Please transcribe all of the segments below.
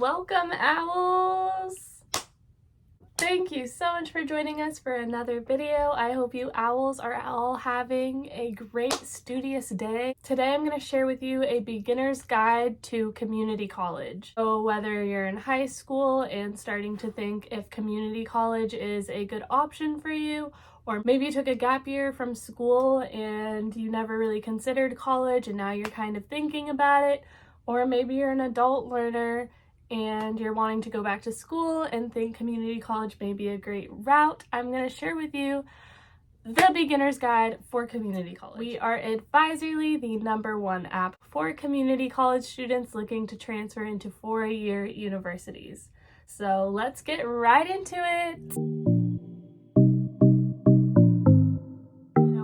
Welcome, owls! Thank you so much for joining us for another video. I hope you owls are all having a great studious day. Today I'm going to share with you a beginner's guide to community college. So whether you're in high school and starting to think if community college is a good option for you, or maybe you took a gap year from school and you never really considered college and now you're kind of thinking about it, or maybe you're an adult learner and you're wanting to go back to school and think community college may be a great route, I'm going to share with you the beginner's guide for community college. We are EdVisorly, the #1 app for community college students looking to transfer into four-year universities. So let's get right into it.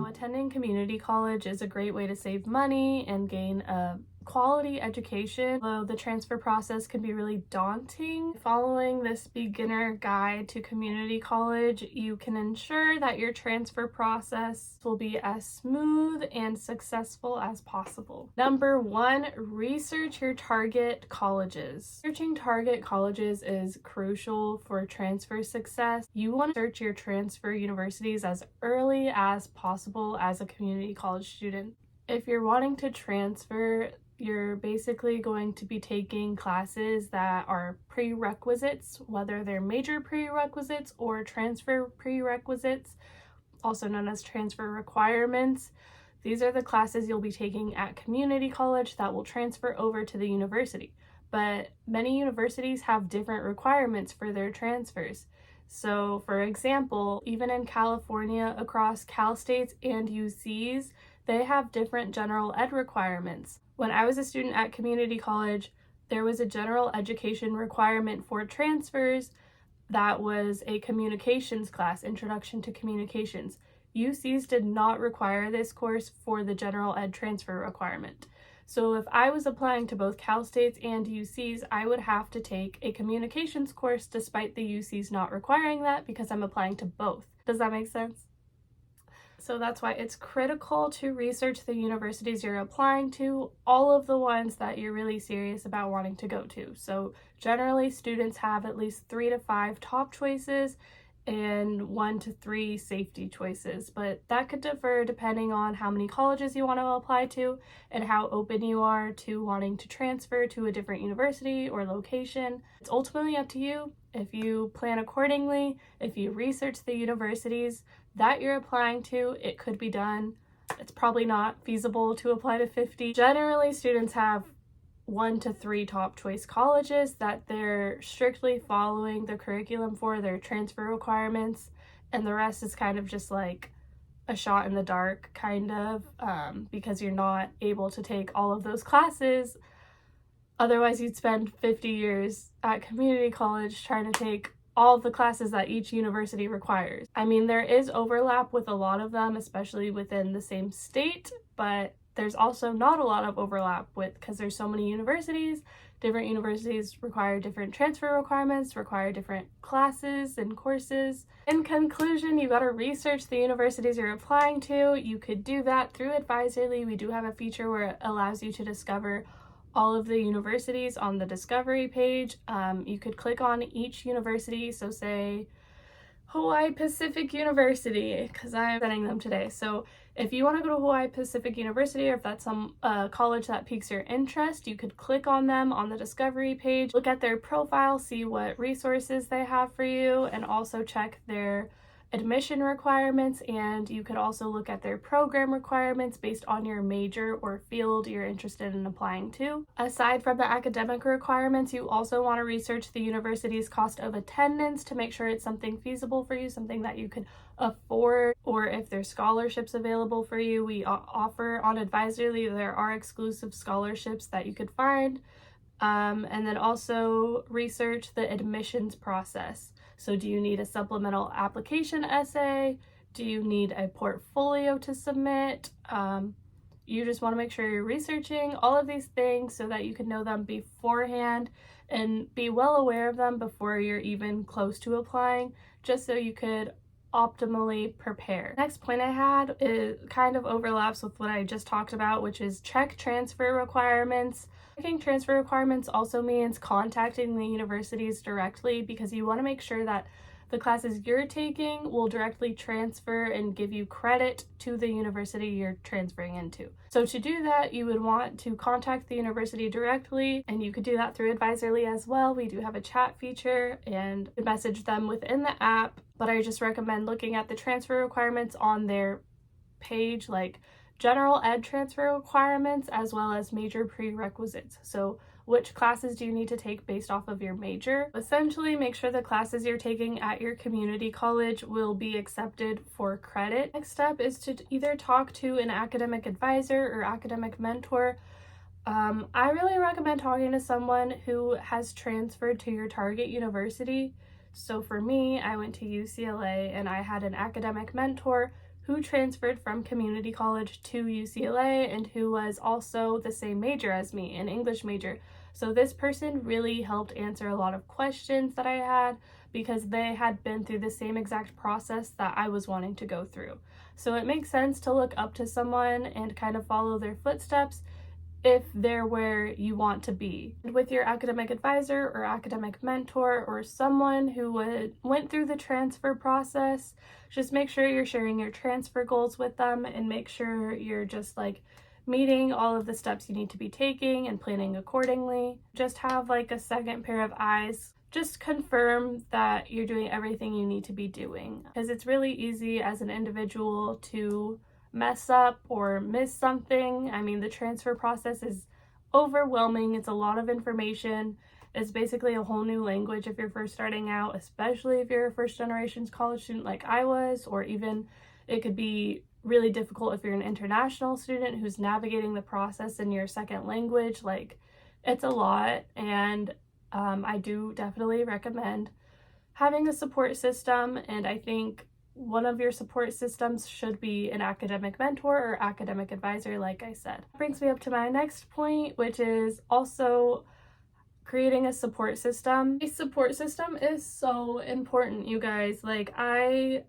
Attending community college is a great way to save money and gain a quality education, although the transfer process can be really daunting. Following this beginner guide to community college, you can ensure that your transfer process will be as smooth and successful as possible. Number 1, research your target colleges. Searching target colleges is crucial for transfer success. You want to search your transfer universities as early as possible as a community college student. If you're wanting to transfer, you're basically going to be taking classes that are prerequisites, whether they're major prerequisites or transfer prerequisites, also known as transfer requirements. These are the classes you'll be taking at community college that will transfer over to the university. But many universities have different requirements for their transfers. So, for example, even in California, across Cal States and UCs, they have different general ed requirements. When I was a student at community college, there was a general education requirement for transfers that was a communications class, Introduction to Communications. UCs did not require this course for the general ed transfer requirement. So if I was applying to both Cal States and UCs, I would have to take a communications course despite the UCs not requiring that because I'm applying to both. Does that make sense? So that's why it's critical to research the universities you're applying to, all of the ones that you're really serious about wanting to go to. So generally, students have at least 3 to 5 top choices and 1 to 3 safety choices, but that could differ depending on how many colleges you want to apply to and how open you are to wanting to transfer to a different university or location. It's ultimately up to you. If you plan accordingly, if you research the universities that you're applying to, it could be done. It's probably not feasible to apply to 50. Generally, students have 1 to 3 top choice colleges that they're strictly following the curriculum for, their transfer requirements, and the rest is kind of just like a shot in the dark, kind of, because you're not able to take all of those classes. Otherwise, you'd spend 50 years at community college trying to take all of the classes that each university requires. I mean, there is overlap with a lot of them, especially within the same state, but there's also not a lot of overlap because there's so many universities. Different universities require different transfer requirements, require different classes and courses. In conclusion, you gotta research the universities you're applying to. You could do that through EdVisorly. We do have a feature where it allows you to discover all of the universities on the discovery page. You could click on each university, so say Hawaii Pacific University, because I'm sending them today. So if you want to go to Hawaii Pacific University, or if that's some college that piques your interest, you could click on them on the discovery page, look at their profile, see what resources they have for you, and also check their admission requirements, and you could also look at their program requirements based on your major or field you're interested in applying to. Aside from the academic requirements, you also want to research the university's cost of attendance to make sure it's something feasible for you, something that you could afford, or if there's scholarships available for you. We offer on EdVisorly, there are exclusive scholarships that you could find. And then also research the admissions process. So do you need a supplemental application essay? Do you need a portfolio to submit? You just want to make sure you're researching all of these things so that you can know them beforehand and be well aware of them before you're even close to applying, just so you could optimally prepare. Next point I had, it kind of overlaps with what I just talked about, which is check transfer requirements. Checking transfer requirements also means contacting the universities directly, because you want to make sure that the classes you're taking will directly transfer and give you credit to the university you're transferring into. So to do that, you would want to contact the university directly, and you could do that through EdVisorly as well. We do have a chat feature and message them within the app, but I just recommend looking at the transfer requirements on their page, like general ed transfer requirements as well as major prerequisites. So which classes do you need to take based off of your major? Essentially, make sure the classes you're taking at your community college will be accepted for credit. Next step is to either talk to an academic advisor or academic mentor. I really recommend talking to someone who has transferred to your target university. So for me, I went to UCLA and I had an academic mentor who transferred from community college to UCLA and who was also the same major as me, an English major. So this person really helped answer a lot of questions that I had, because they had been through the same exact process that I was wanting to go through. So it makes sense to look up to someone and kind of follow their footsteps if they're where you want to be. With your academic advisor or academic mentor or someone who went through the transfer process, just make sure you're sharing your transfer goals with them and make sure you're just like meeting all of the steps you need to be taking and planning accordingly. Just have like a second pair of eyes. Just confirm that you're doing everything you need to be doing, because it's really easy as an individual to mess up or miss something. I mean, the transfer process is overwhelming. It's a lot of information. It's basically a whole new language if you're first starting out, especially if you're a first generation college student like I was, or even it could be really difficult if you're an international student who's navigating the process in your second language. Like, it's a lot, and I do definitely recommend having a support system, and I think one of your support systems should be an academic mentor or academic advisor, like I said. That brings me up to my next point, which is also creating a support system. A support system is so important, you guys. Like, I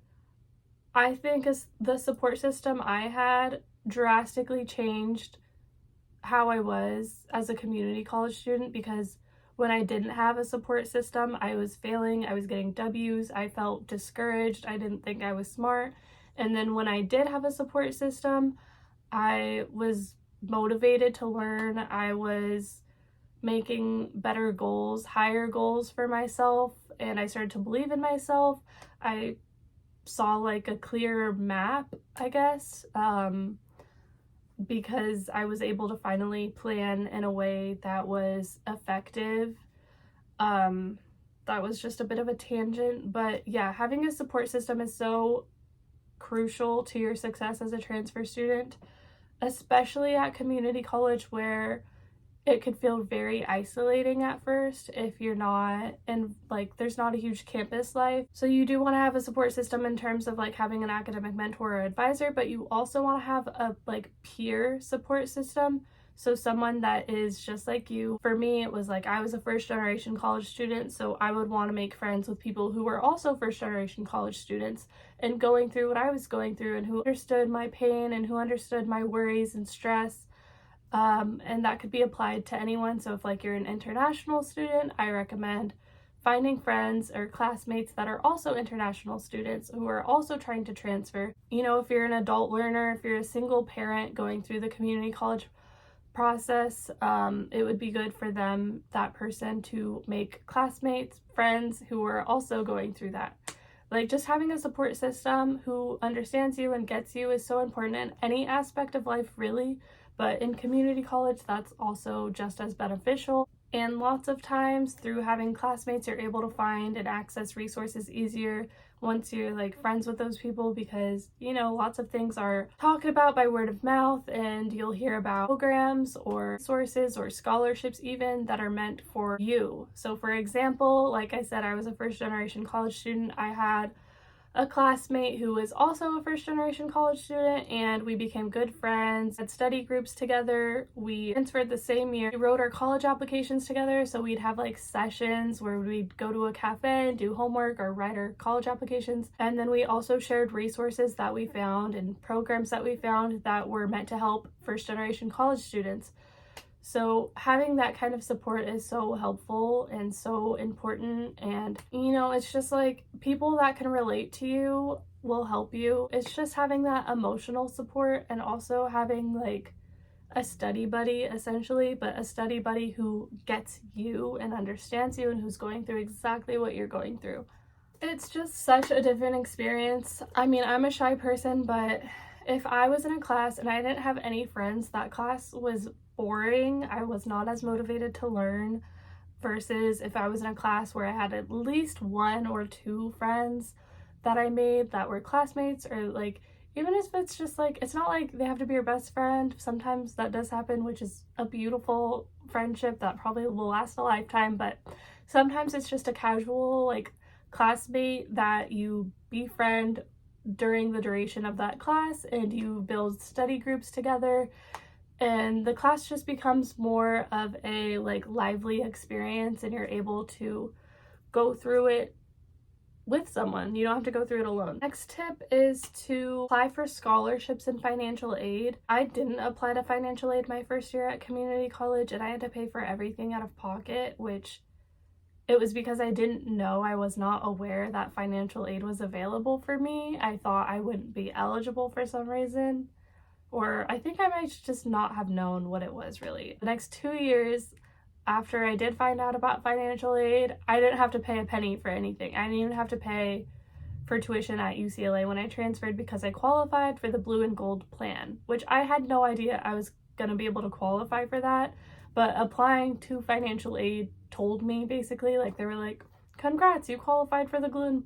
think the support system I had drastically changed how I was as a community college student, because when I didn't have a support system, I was failing, I was getting W's, I felt discouraged, I didn't think I was smart. And then when I did have a support system, I was motivated to learn, I was making better goals, higher goals for myself, and I started to believe in myself. I saw like a clearer map, I guess, because I was able to finally plan in a way that was effective. That was just a bit of a tangent, but yeah, having a support system is so crucial to your success as a transfer student, especially at community college, where it could feel very isolating at first if you're not, and like there's not a huge campus life. So you do want to have a support system in terms of like having an academic mentor or advisor, but you also want to have a like peer support system. So someone that is just like you. For me, it was like I was a first generation college student, so I would want to make friends with people who were also first generation college students and going through what I was going through, and who understood my pain and who understood my worries and stress. And that could be applied to anyone. So if like you're an international student, I recommend finding friends or classmates that are also international students who are also trying to transfer. You know, if you're an adult learner, if you're a single parent going through the community college process, it would be good for that person to make classmates, friends who are also going through that. Like, just having a support system who understands you and gets you is so important in any aspect of life, really. But in community college, that's also just as beneficial. And lots of times through having classmates, you're able to find and access resources easier once you're like friends with those people, because, you know, lots of things are talked about by word of mouth, and you'll hear about programs or sources or scholarships even that are meant for you. So for example, like I said, I was a first generation college student. I had a classmate who was also a first generation college student, and we became good friends, had study groups together. We transferred the same year. We wrote our college applications together, so we'd have like sessions where we'd go to a cafe and do homework or write our college applications. And then we also shared resources that we found and programs that we found that were meant to help first generation college students. So having that kind of support is so helpful and so important. And, you know, it's just like people that can relate to you will help you. It's just having that emotional support and also having like a study buddy essentially, but a study buddy who gets you and understands you and who's going through exactly what you're going through. It's just such a different experience. I mean, I'm a shy person, but if I was in a class and I didn't have any friends, that class was boring. I was not as motivated to learn versus if I was in a class where I had at least 1 or 2 friends that I made that were classmates, or like, even if it's just like, it's not like they have to be your best friend. Sometimes that does happen, which is a beautiful friendship that probably will last a lifetime, but sometimes it's just a casual like classmate that you befriend during the duration of that class, and you build study groups together, and the class just becomes more of a like lively experience, and you're able to go through it with someone. You don't have to go through it alone. Next tip is to apply for scholarships and financial aid. I didn't apply to financial aid my first year at community college, and I had to pay for everything out of pocket, which it was because I didn't know. I was not aware that financial aid was available for me. I thought I wouldn't be eligible for some reason, or I think I might just not have known what it was really. The next 2 years after I did find out about financial aid, I didn't have to pay a penny for anything. I didn't even have to pay for tuition at UCLA when I transferred because I qualified for the blue and gold plan, which I had no idea I was going to be able to qualify for that. But applying to financial aid told me basically, like, they were like, congrats, you qualified for the blue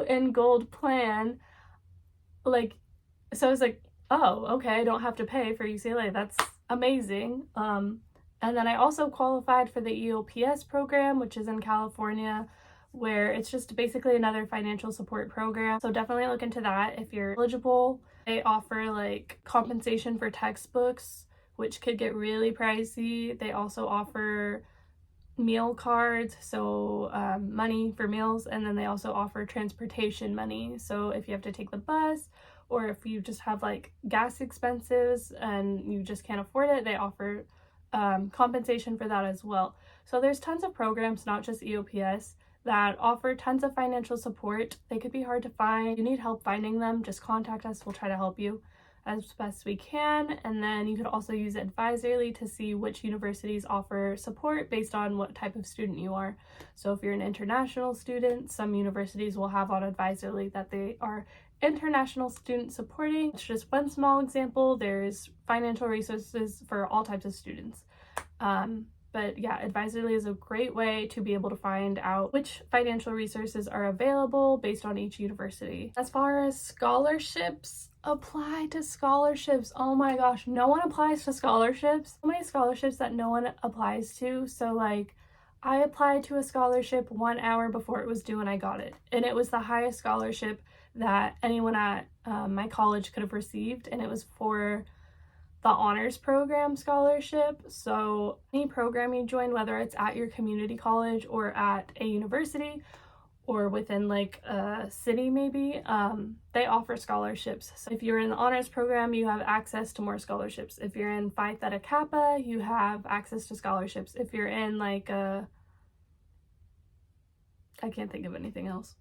and gold plan. Like, so I was like, oh, okay, I don't have to pay for UCLA. That's amazing. And then I also qualified for the EOPS program, which is in California, where it's just basically another financial support program. So definitely look into that if you're eligible. They offer like compensation for textbooks, which could get really pricey. They also offer meal cards, so money for meals, and then they also offer transportation money. So if you have to take the bus, or if you just have like gas expenses and you just can't afford it, they offer compensation for that as well. So there's tons of programs, not just EOPS, that offer tons of financial support. They could be hard to find. If you need help finding them, just contact us. We'll try to help you as best we can. And then you could also use EdVisorly to see which universities offer support based on what type of student you are. So if you're an international student, some universities will have on EdVisorly that they are international student supporting. It's just one small example. There's financial resources for all types of students. But yeah, EdVisorly is a great way to be able to find out which financial resources are available based on each university. As far as scholarships, apply to scholarships. Oh my gosh, no one applies to scholarships. So many scholarships that no one applies to. So like, I applied to a scholarship 1 hour before it was due and I got it. And it was the highest scholarship that anyone at my college could have received, and it was for the honors program scholarship. So any program you join, whether it's at your community college or at a university or within like a city maybe, they offer scholarships. So if you're in the honors program, you have access to more scholarships. If you're in Phi Theta Kappa, you have access to scholarships. If you're in like I can't think of anything else.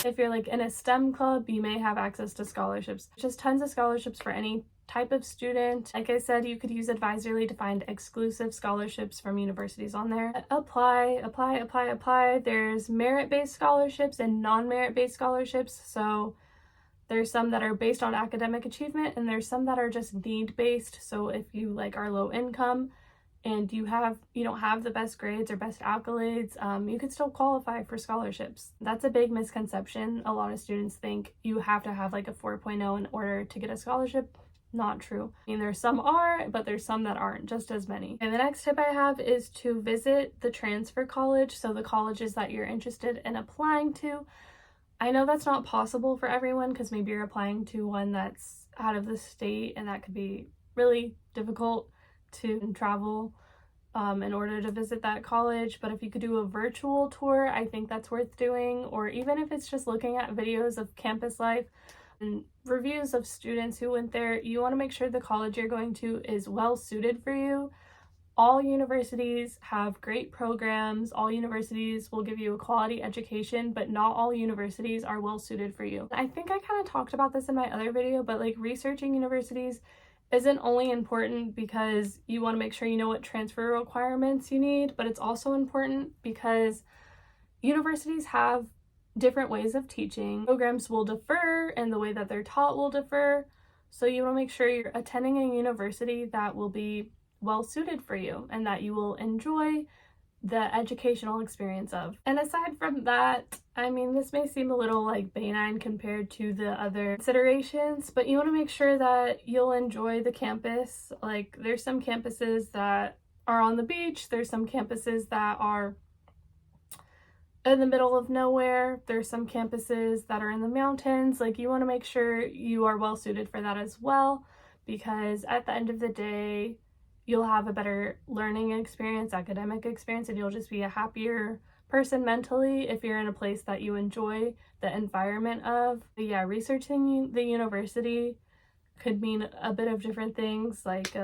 If you're like in a STEM club, you may have access to scholarships. Just tons of scholarships for any type of student. Like I said, you could use EdVisorly to find exclusive scholarships from universities on there. Apply. There's merit-based scholarships and non-merit-based scholarships. So there's some that are based on academic achievement, and there's some that are just need-based. So if you like are low income and you don't have the best grades or best accolades, you could still qualify for scholarships. That's a big misconception. A lot of students think you have to have like a 4.0 in order to get a scholarship. Not true. I mean, there's some are, but there's some that aren't, just as many. And the next tip I have is to visit the transfer college, so the colleges that you're interested in applying to. I know that's not possible for everyone because maybe you're applying to one that's out of the state, and that could be really difficult to travel in order to visit that college. But if you could do a virtual tour, I think that's worth doing. Or even if it's just looking at videos of campus life, and reviews of students who went there, you want to make sure the college you're going to is well suited for you. All universities have great programs. All universities will give you a quality education, but not all universities are well suited for you. I think I kind of talked about this in my other video, but like researching universities isn't only important because you want to make sure you know what transfer requirements you need, but it's also important because universities have different ways of teaching. Programs will differ and the way that they're taught will differ. So you want to make sure you're attending a university that will be well suited for you and that you will enjoy the educational experience of. And aside from that, I mean, this may seem a little like benign compared to the other considerations, but you want to make sure that you'll enjoy the campus. Like, there's some campuses that are on the beach, there's some campuses that are in the middle of nowhere, there's some campuses that are in the mountains. Like, you want to make sure you are well suited for that as well, because at the end of the day, you'll have a better learning experience, academic experience, and you'll just be a happier person mentally if you're in a place that you enjoy the environment of. But yeah, researching the university could mean a bit of different things, like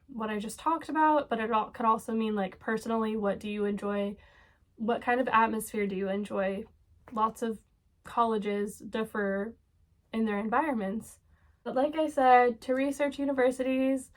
what I just talked about, but it could also mean like personally, what do you enjoy? What kind of atmosphere do you enjoy? Lots of colleges differ in their environments. But like I said, to research universities,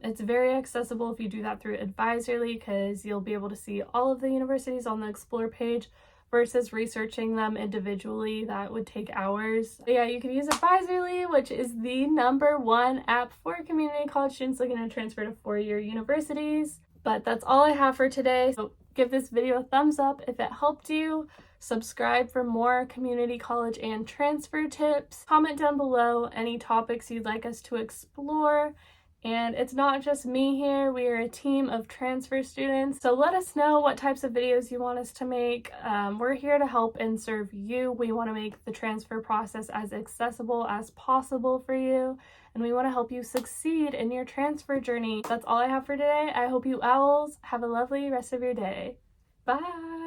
it's very accessible if you do that through EdVisorly, because you'll be able to see all of the universities on the Explore page versus researching them individually. That would take hours. But yeah, you can use EdVisorly, which is the #1 app for community college students looking to transfer to four-year universities. But that's all I have for today. So give this video a thumbs up if it helped you. Subscribe for more community college and transfer tips. Comment down below any topics you'd like us to explore. And it's not just me here, we are a team of transfer students. So let us know what types of videos you want us to make. We're here to help and serve you. We want to make the transfer process as accessible as possible for you. And we want to help you succeed in your transfer journey. That's all I have for today. I hope you owls have a lovely rest of your day. Bye!